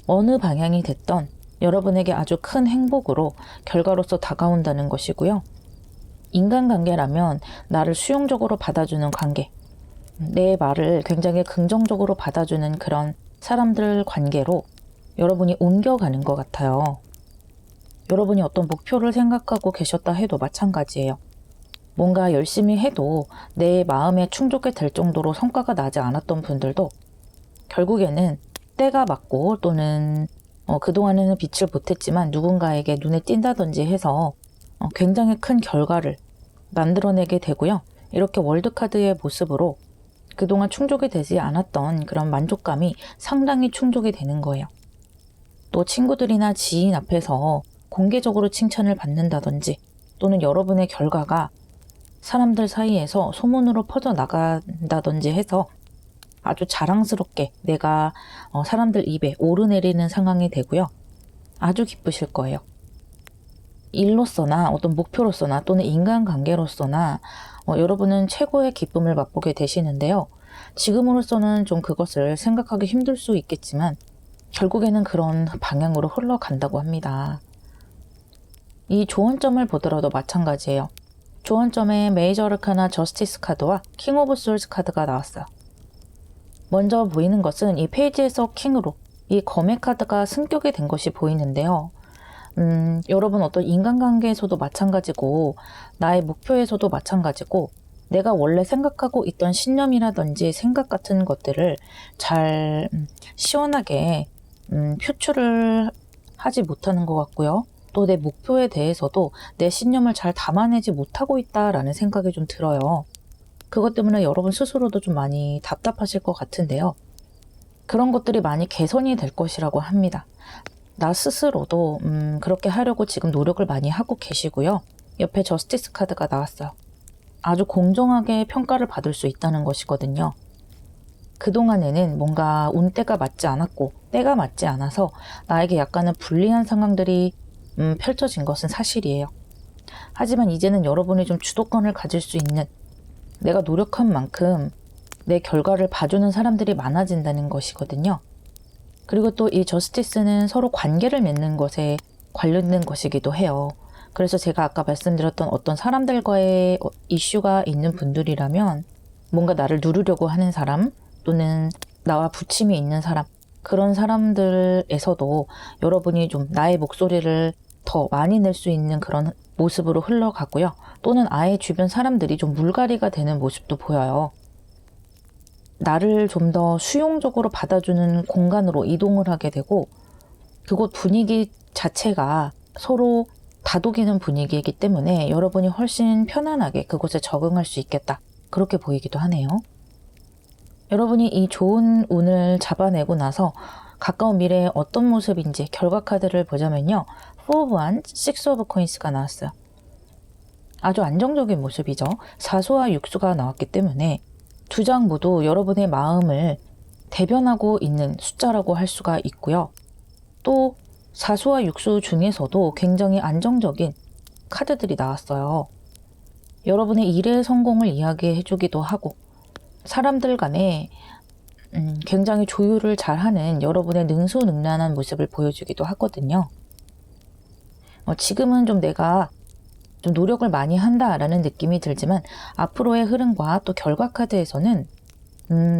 어느 방향이 됐던 여러분에게 아주 큰 행복으로 결과로서 다가온다는 것이고요. 인간관계라면 나를 수용적으로 받아주는 관계, 내 말을 굉장히 긍정적으로 받아주는 그런 사람들 관계로 여러분이 옮겨가는 것 같아요. 여러분이 어떤 목표를 생각하고 계셨다 해도 마찬가지예요. 뭔가 열심히 해도 내 마음에 충족이 될 정도로 성과가 나지 않았던 분들도 결국에는 때가 맞고 또는 그동안에는 빛을 못했지만 누군가에게 눈에 띈다든지 해서 굉장히 큰 결과를 만들어내게 되고요. 이렇게 월드카드의 모습으로 그동안 충족이 되지 않았던 그런 만족감이 상당히 충족이 되는 거예요. 또 친구들이나 지인 앞에서 공개적으로 칭찬을 받는다든지 또는 여러분의 결과가 사람들 사이에서 소문으로 퍼져나간다든지 해서 아주 자랑스럽게 내가 사람들 입에 오르내리는 상황이 되고요. 아주 기쁘실 거예요. 일로서나 어떤 목표로서나 또는 인간관계로서나 여러분은 최고의 기쁨을 맛보게 되시는데요. 지금으로서는 좀 그것을 생각하기 힘들 수 있겠지만 결국에는 그런 방향으로 흘러간다고 합니다. 이 조언점을 보더라도 마찬가지예요. 조언점에 메이저 아르카나 저스티스 카드와 킹 오브 솔즈 카드가 나왔어요. 먼저 보이는 것은 이 페이지에서 킹으로 이 검의 카드가 승격이 된 것이 보이는데요. 여러분 어떤 인간관계에서도 마찬가지고 나의 목표에서도 마찬가지고 내가 원래 생각하고 있던 신념이라든지 생각 같은 것들을 잘 시원하게 표출을 하지 못하는 것 같고요. 또 내 목표에 대해서도 내 신념을 잘 담아내지 못하고 있다라는 생각이 좀 들어요. 그것 때문에 여러분 스스로도 좀 많이 답답하실 것 같은데요. 그런 것들이 많이 개선이 될 것이라고 합니다. 나 스스로도 그렇게 하려고 지금 노력을 많이 하고 계시고요. 옆에 저스티스 카드가 나왔어요. 아주 공정하게 평가를 받을 수 있다는 것이거든요. 그동안에는 뭔가 운때가 맞지 않았고 때가 맞지 않아서 나에게 약간은 불리한 상황들이 펼쳐진 것은 사실이에요. 하지만 이제는 여러분이 좀 주도권을 가질 수 있는 내가 노력한 만큼 내 결과를 봐주는 사람들이 많아진다는 것이거든요. 그리고 또 이 저스티스는 서로 관계를 맺는 것에 관련된 것이기도 해요. 그래서 제가 아까 말씀드렸던 어떤 사람들과의 이슈가 있는 분들이라면 뭔가 나를 누르려고 하는 사람 또는 나와 부침이 있는 사람, 그런 사람들에서도 여러분이 좀 나의 목소리를 더 많이 낼 수 있는 그런 모습으로 흘러가고요. 또는 아예 주변 사람들이 좀 물갈이가 되는 모습도 보여요. 나를 좀 더 수용적으로 받아주는 공간으로 이동을 하게 되고, 그곳 분위기 자체가 서로 다독이는 분위기이기 때문에 여러분이 훨씬 편안하게 그곳에 적응할 수 있겠다, 그렇게 보이기도 하네요. 여러분이 이 좋은 운을 잡아내고 나서 가까운 미래에 어떤 모습인지 결과 카드를 보자면요. 4 of Wands, 6 of Coins가 나왔어요. 아주 안정적인 모습이죠. 사수와 육수가 나왔기 때문에 두 장 모두 여러분의 마음을 대변하고 있는 숫자라고 할 수가 있고요. 또 사수와 육수 중에서도 굉장히 안정적인 카드들이 나왔어요. 여러분의 일의 성공을 이야기해 주기도 하고, 사람들 간에 굉장히 조율을 잘하는 여러분의 능수능란한 모습을 보여주기도 하거든요. 지금은 좀 내가 좀 노력을 많이 한다라는 느낌이 들지만, 앞으로의 흐름과 또 결과 카드에서는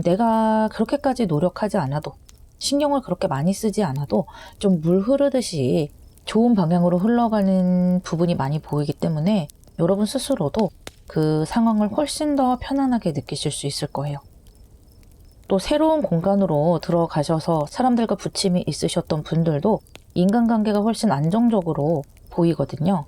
내가 그렇게까지 노력하지 않아도, 신경을 그렇게 많이 쓰지 않아도 좀 물 흐르듯이 좋은 방향으로 흘러가는 부분이 많이 보이기 때문에 여러분 스스로도 그 상황을 훨씬 더 편안하게 느끼실 수 있을 거예요. 또 새로운 공간으로 들어가셔서 사람들과 부침이 있으셨던 분들도 인간관계가 훨씬 안정적으로 보이거든요.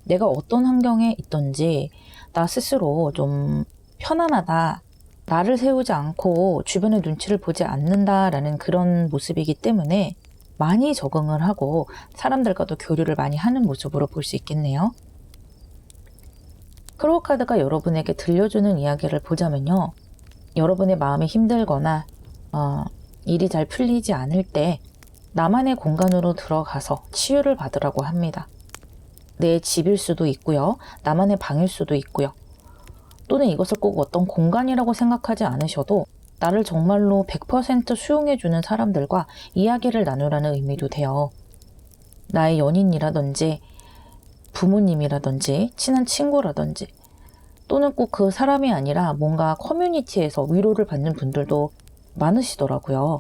내가 어떤 환경에 있던지 나 스스로 좀 편안하다, 나를 세우지 않고 주변의 눈치를 보지 않는다라는 그런 모습이기 때문에 많이 적응을 하고 사람들과도 교류를 많이 하는 모습으로 볼 수 있겠네요. 크로우 카드가 여러분에게 들려주는 이야기를 보자면요. 여러분의 마음이 힘들거나 일이 잘 풀리지 않을 때 나만의 공간으로 들어가서 치유를 받으라고 합니다. 내 집일 수도 있고요. 나만의 방일 수도 있고요. 또는 이것을 꼭 어떤 공간이라고 생각하지 않으셔도 나를 정말로 100% 수용해주는 사람들과 이야기를 나누라는 의미도 돼요. 나의 연인이라든지 부모님이라든지 친한 친구라든지, 또는 꼭 그 사람이 아니라 뭔가 커뮤니티에서 위로를 받는 분들도 많으시더라고요.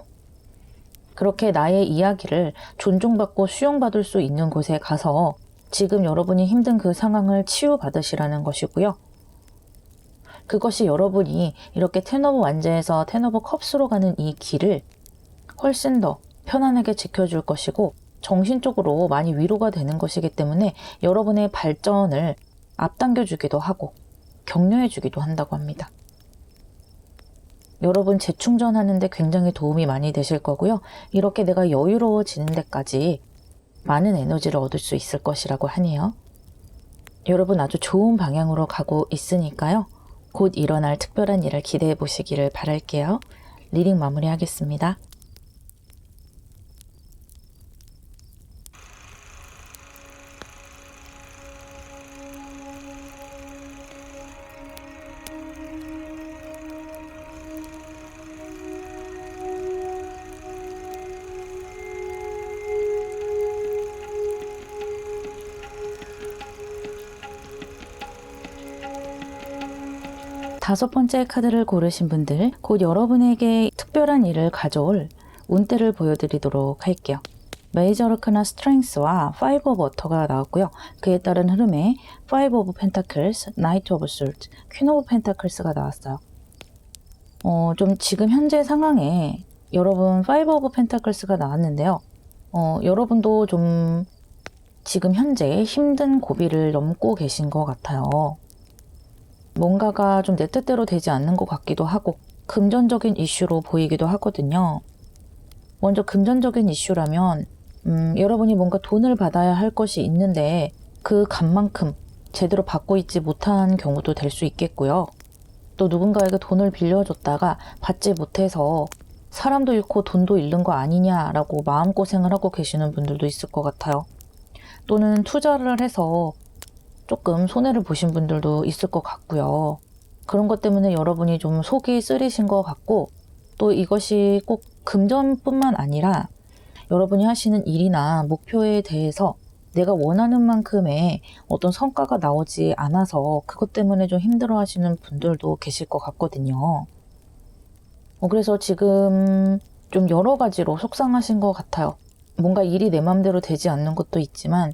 그렇게 나의 이야기를 존중받고 수용받을 수 있는 곳에 가서 지금 여러분이 힘든 그 상황을 치유받으시라는 것이고요. 그것이 여러분이 이렇게 텐 오브 완즈에서 텐 오브 컵스로 가는 이 길을 훨씬 더 편안하게 지켜줄 것이고, 정신적으로 많이 위로가 되는 것이기 때문에 여러분의 발전을 앞당겨주기도 하고 격려해주기도 한다고 합니다. 여러분 재충전하는데 굉장히 도움이 많이 되실 거고요. 이렇게 내가 여유로워지는 데까지 많은 에너지를 얻을 수 있을 것이라고 하네요. 여러분 아주 좋은 방향으로 가고 있으니까요. 곧 일어날 특별한 일을 기대해 보시기를 바랄게요. 리딩 마무리하겠습니다. 다섯 번째 카드를 고르신 분들, 곧 여러분에게 특별한 일을 가져올 운대를 보여드리도록 할게요. 메이저 아르카나 스트렝스와 5 오브 워터가 나왔고요. 그에 따른 흐름에 5 오브 펜타클스, 나이트 오브 솔트, 퀸 오브 펜타클스가 나왔어요. 좀 지금 현재 상황에 여러분 5 오브 펜타클스가 나왔는데요. 여러분도 좀 지금 현재 힘든 고비를 넘고 계신 것 같아요. 뭔가가 좀 내 뜻대로 되지 않는 것 같기도 하고 금전적인 이슈로 보이기도 하거든요. 먼저 금전적인 이슈라면 여러분이 뭔가 돈을 받아야 할 것이 있는데 그 값만큼 제대로 받고 있지 못한 경우도 될 수 있겠고요. 또 누군가에게 돈을 빌려줬다가 받지 못해서 사람도 잃고 돈도 잃는 거 아니냐라고 마음고생을 하고 계시는 분들도 있을 것 같아요. 또는 투자를 해서 조금 손해를 보신 분들도 있을 것 같고요. 그런 것 때문에 여러분이 좀 속이 쓰리신 것 같고, 또 이것이 꼭 금전뿐만 아니라 여러분이 하시는 일이나 목표에 대해서 내가 원하는 만큼의 어떤 성과가 나오지 않아서 그것 때문에 좀 힘들어 하시는 분들도 계실 것 같거든요. 그래서 지금 좀 여러 가지로 속상하신 것 같아요. 뭔가 일이 내 맘대로 되지 않는 것도 있지만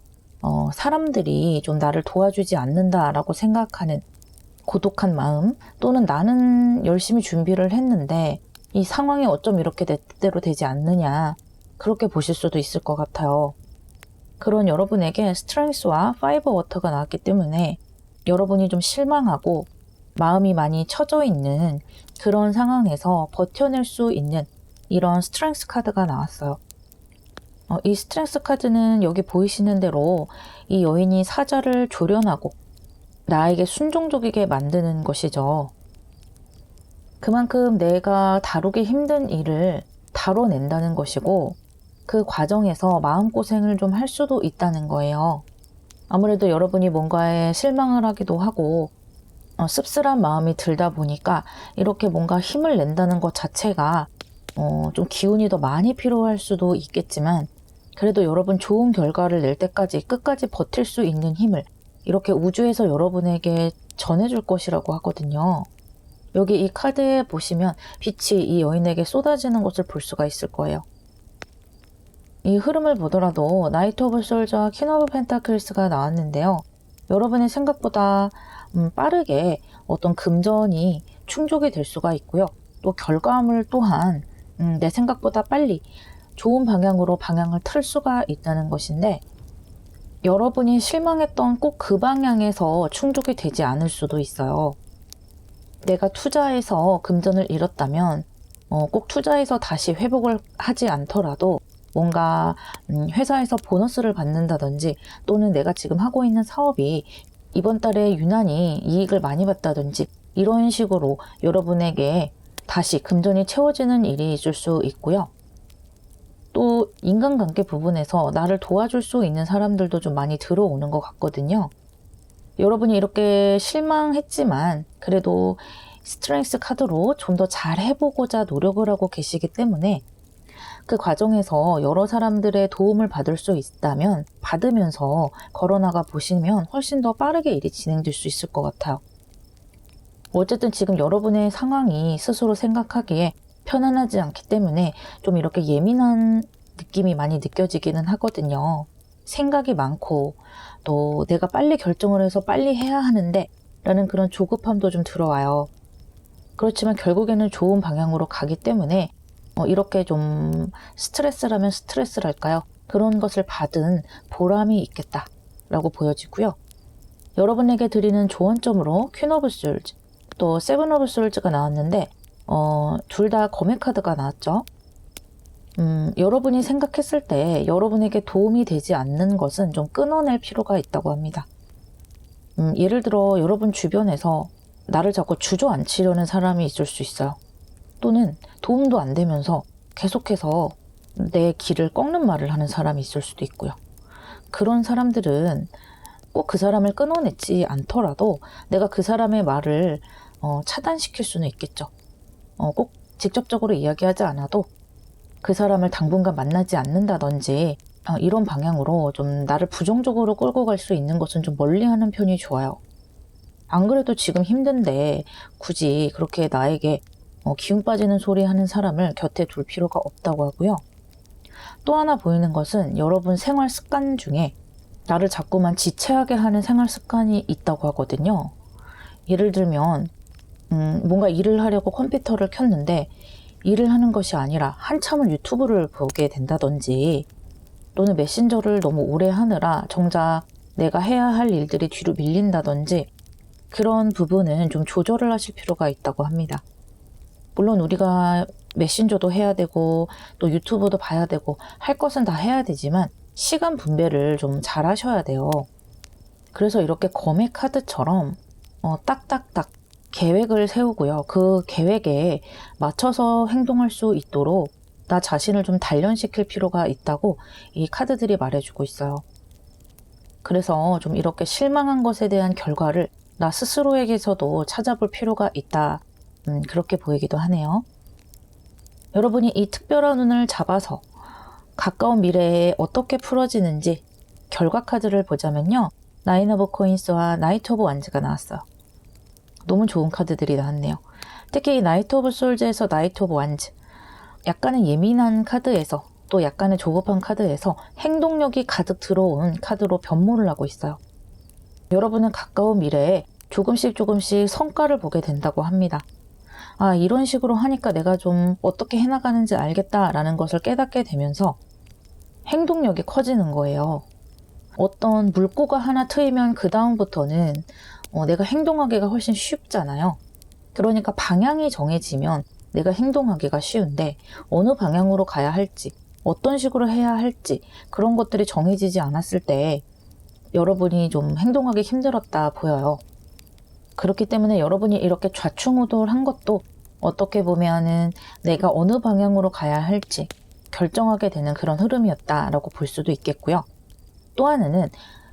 사람들이 좀 나를 도와주지 않는다라고 생각하는 고독한 마음, 또는 나는 열심히 준비를 했는데 이 상황이 어쩜 이렇게 내 뜻대로 되지 않느냐, 그렇게 보실 수도 있을 것 같아요. 그런 여러분에게 스트렝스와 파이브 워터가 나왔기 때문에 여러분이 좀 실망하고 마음이 많이 처져 있는 그런 상황에서 버텨낼 수 있는 이런 스트렝스 카드가 나왔어요. 이 스트렝스 카드는 여기 보이시는 대로 이 여인이 사자를 조련하고 나에게 순종적이게 만드는 것이죠. 그만큼 내가 다루기 힘든 일을 다뤄낸다는 것이고, 그 과정에서 마음고생을 좀 할 수도 있다는 거예요. 아무래도 여러분이 뭔가에 실망을 하기도 하고 씁쓸한 마음이 들다 보니까 이렇게 뭔가 힘을 낸다는 것 자체가 좀 기운이 더 많이 필요할 수도 있겠지만, 그래도 여러분 좋은 결과를 낼 때까지 끝까지 버틸 수 있는 힘을 이렇게 우주에서 여러분에게 전해줄 것이라고 하거든요. 여기 이 카드에 보시면 빛이 이 여인에게 쏟아지는 것을 볼 수가 있을 거예요. 이 흐름을 보더라도 나이트 오브 솔즈와 퀸 오브 펜타클스가 나왔는데요. 여러분의 생각보다 빠르게 어떤 금전이 충족이 될 수가 있고요. 또 결과물 또한 내 생각보다 빨리 좋은 방향으로 방향을 틀 수가 있다는 것인데, 여러분이 실망했던 꼭 그 방향에서 충족이 되지 않을 수도 있어요. 내가 투자해서 금전을 잃었다면 꼭 투자해서 다시 회복을 하지 않더라도 뭔가 회사에서 보너스를 받는다든지, 또는 내가 지금 하고 있는 사업이 이번 달에 유난히 이익을 많이 봤다든지, 이런 식으로 여러분에게 다시 금전이 채워지는 일이 있을 수 있고요. 또 인간관계 부분에서 나를 도와줄 수 있는 사람들도 좀 많이 들어오는 것 같거든요. 여러분이 이렇게 실망했지만 그래도 스트렝스 카드로 좀 더 잘 해보고자 노력을 하고 계시기 때문에 그 과정에서 여러 사람들의 도움을 받을 수 있다면 받으면서 걸어나가 보시면 훨씬 더 빠르게 일이 진행될 수 있을 것 같아요. 어쨌든 지금 여러분의 상황이 스스로 생각하기에 편안하지 않기 때문에 좀 이렇게 예민한 느낌이 많이 느껴지기는 하거든요. 생각이 많고 또 내가 빨리 결정을 해서 빨리 해야 하는데 라는 그런 조급함도 좀 들어와요. 그렇지만 결국에는 좋은 방향으로 가기 때문에 이렇게 좀 스트레스라면 스트레스랄까요? 그런 것을 받은 보람이 있겠다라고 보여지고요. 여러분에게 드리는 조언점으로 퀸 오브 솔즈, 또 세븐 오브 솔즈가 나왔는데 둘 다 검의 카드가 나왔죠. 여러분이 생각했을 때 여러분에게 도움이 되지 않는 것은 좀 끊어낼 필요가 있다고 합니다. 예를 들어 여러분 주변에서 나를 자꾸 주저앉히려는 사람이 있을 수 있어요. 또는 도움도 안 되면서 계속해서 내 길을 꺾는 말을 하는 사람이 있을 수도 있고요. 그런 사람들은 꼭 그 사람을 끊어내지 않더라도 내가 그 사람의 말을 차단시킬 수는 있겠죠. 꼭 직접적으로 이야기하지 않아도 그 사람을 당분간 만나지 않는다든지 이런 방향으로 좀 나를 부정적으로 끌고 갈 수 있는 것은 좀 멀리하는 편이 좋아요. 안 그래도 지금 힘든데 굳이 그렇게 나에게 기운 빠지는 소리 하는 사람을 곁에 둘 필요가 없다고 하고요. 또 하나 보이는 것은 여러분 생활 습관 중에 나를 자꾸만 지체하게 하는 생활 습관이 있다고 하거든요. 예를 들면 뭔가 일을 하려고 컴퓨터를 켰는데 일을 하는 것이 아니라 한참을 유튜브를 보게 된다든지, 또는 메신저를 너무 오래 하느라 정작 내가 해야 할 일들이 뒤로 밀린다든지, 그런 부분은 좀 조절을 하실 필요가 있다고 합니다. 물론 우리가 메신저도 해야 되고 또 유튜브도 봐야 되고 할 것은 다 해야 되지만 시간 분배를 좀 잘 하셔야 돼요. 그래서 이렇게 검의 카드처럼 딱딱딱 계획을 세우고요. 그 계획에 맞춰서 행동할 수 있도록 나 자신을 좀 단련시킬 필요가 있다고 이 카드들이 말해주고 있어요. 그래서 좀 이렇게 실망한 것에 대한 결과를 나 스스로에게서도 찾아볼 필요가 있다. 그렇게 보이기도 하네요. 여러분이 이 특별한 운을 잡아서 가까운 미래에 어떻게 풀어지는지 결과 카드를 보자면요. 나인 오브 코인스와 나이트 오브 완즈가 나왔어요. 너무 좋은 카드들이 나왔네요. 특히 이 나이트 오브 솔즈에서 나이트 오브 완즈, 약간의 예민한 카드에서 또 약간의 조급한 카드에서 행동력이 가득 들어온 카드로 변모를 하고 있어요. 여러분은 가까운 미래에 조금씩 성과를 보게 된다고 합니다. 아, 이런 식으로 하니까 내가 좀 어떻게 해나가는지 알겠다라는 것을 깨닫게 되면서 행동력이 커지는 거예요. 어떤 물꼬가 하나 트이면 그 다음부터는 내가 행동하기가 훨씬 쉽잖아요. 그러니까 방향이 정해지면 내가 행동하기가 쉬운데 어느 방향으로 가야 할지, 어떤 식으로 해야 할지 그런 것들이 정해지지 않았을 때 여러분이 좀 행동하기 힘들었다 보여요. 그렇기 때문에 여러분이 이렇게 좌충우돌한 것도 어떻게 보면은 내가 어느 방향으로 가야 할지 결정하게 되는 그런 흐름이었다라고 볼 수도 있겠고요. 또 하나는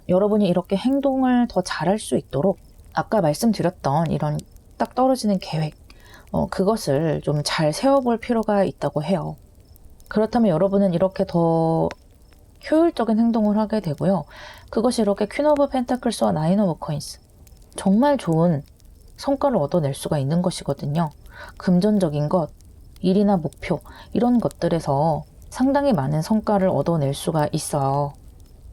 여러분이 이렇게 행동을 더 잘할 수 있도록 아까 말씀드렸던 이런 딱 떨어지는 계획, 그것을 좀 잘 세워볼 필요가 있다고 해요. 그렇다면 여러분은 이렇게 더 효율적인 행동을 하게 되고요. 그것이 이렇게 퀸 오브 펜타클스와 나인 오브 코인스, 정말 좋은 성과를 얻어낼 수가 있는 것이거든요. 금전적인 것, 일이나 목표 이런 것들에서 상당히 많은 성과를 얻어낼 수가 있어요.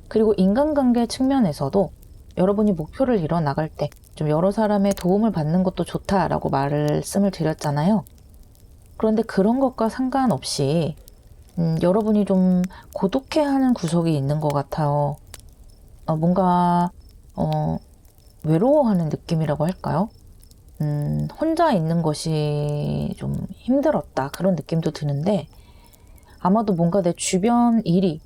그리고 인간관계 측면에서도 여러분이 목표를 이뤄 나갈 때 좀 여러 사람의 도움을 받는 것도 좋다라고 말씀을 드렸잖아요. 그런데 그런 것과 상관없이 여러분이 좀 고독해하는 구석이 있는 것 같아요. 뭔가 외로워하는 느낌이라고 할까요? 혼자 있는 것이 좀 힘들었다 그런 느낌도 드는데 아마도 뭔가 내 주변 일이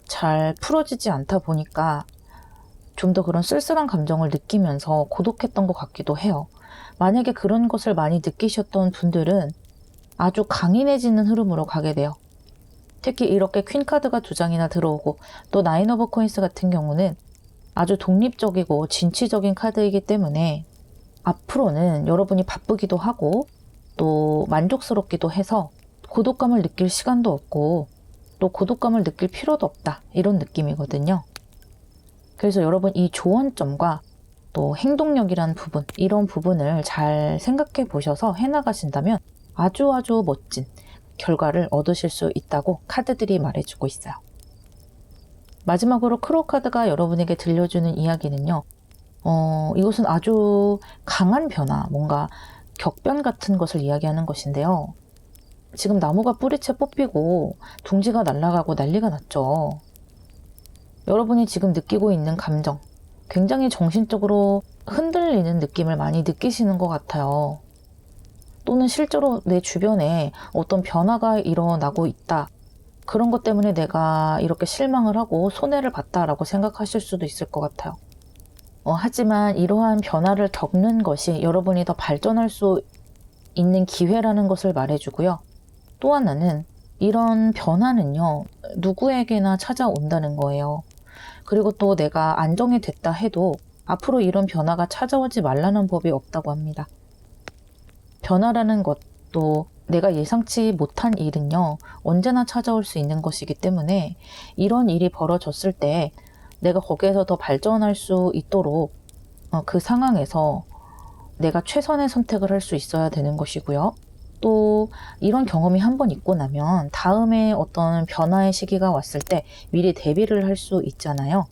잘 풀어지지 않다 보니까 좀 더 그런 쓸쓸한 감정을 느끼면서 고독했던 것 같기도 해요. 만약에 그런 것을 많이 느끼셨던 분들은 아주 강인해지는 흐름으로 가게 돼요. 특히 이렇게 퀸 카드가 2장이나 들어오고 또 나인 오브 코인스 같은 경우는 아주 독립적이고 진취적인 카드이기 때문에 앞으로는 여러분이 바쁘기도 하고 또 만족스럽기도 해서 고독감을 느낄 시간도 없고 또 고독감을 느낄 필요도 없다 이런 느낌이거든요. 그래서 여러분 이 조언점과 또 행동력이라는 부분, 이런 부분을 잘 생각해 보셔서 해나가신다면 아주 멋진 결과를 얻으실 수 있다고 카드들이 말해주고 있어요. 마지막으로 크로우 카드가 여러분에게 들려주는 이야기는요. 이것은 아주 강한 변화, 뭔가 격변 같은 것을 이야기하는 것인데요. 지금 나무가 뿌리채 뽑히고 둥지가 날아가고 난리가 났죠. 여러분이 지금 느끼고 있는 감정, 굉장히 정신적으로 흔들리는 느낌을 많이 느끼시는 것 같아요. 또는 실제로 내 주변에 어떤 변화가 일어나고 있다. 그런 것 때문에 내가 이렇게 실망을 하고 손해를 봤다라고 생각하실 수도 있을 것 같아요. 하지만 이러한 변화를 겪는 것이 여러분이 더 발전할 수 있는 기회라는 것을 말해주고요. 또 하나는 이런 변화는요, 누구에게나 찾아온다는 거예요. 그리고 또 내가 안정이 됐다 해도 앞으로 이런 변화가 찾아오지 말라는 법이 없다고 합니다. 변화라는 것도 내가 예상치 못한 일은요, 언제나 찾아올 수 있는 것이기 때문에 이런 일이 벌어졌을 때 내가 거기에서 더 발전할 수 있도록 그 상황에서 내가 최선의 선택을 할 수 있어야 되는 것이고요. 또 이런 경험이 한번 있고 나면 다음에 어떤 변화의 시기가 왔을 때 미리 대비를 할 수 있잖아요.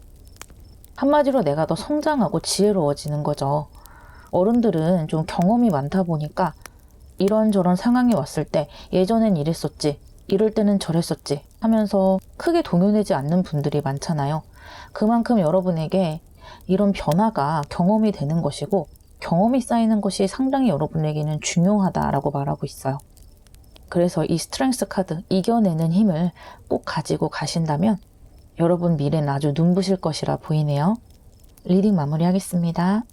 한마디로 내가 더 성장하고 지혜로워지는 거죠. 어른들은 좀 경험이 많다 보니까 이런저런 상황이 왔을 때 예전엔 이랬었지, 이럴 때는 저랬었지 하면서 크게 동요되지 않는 분들이 많잖아요. 그만큼 여러분에게 이런 변화가 경험이 되는 것이고 경험이 쌓이는 것이 상당히 여러분에게는 중요하다라고 말하고 있어요. 그래서 이 스트렝스 카드, 이겨내는 힘을 꼭 가지고 가신다면 여러분 미래는 아주 눈부실 것이라 보이네요. 리딩 마무리하겠습니다.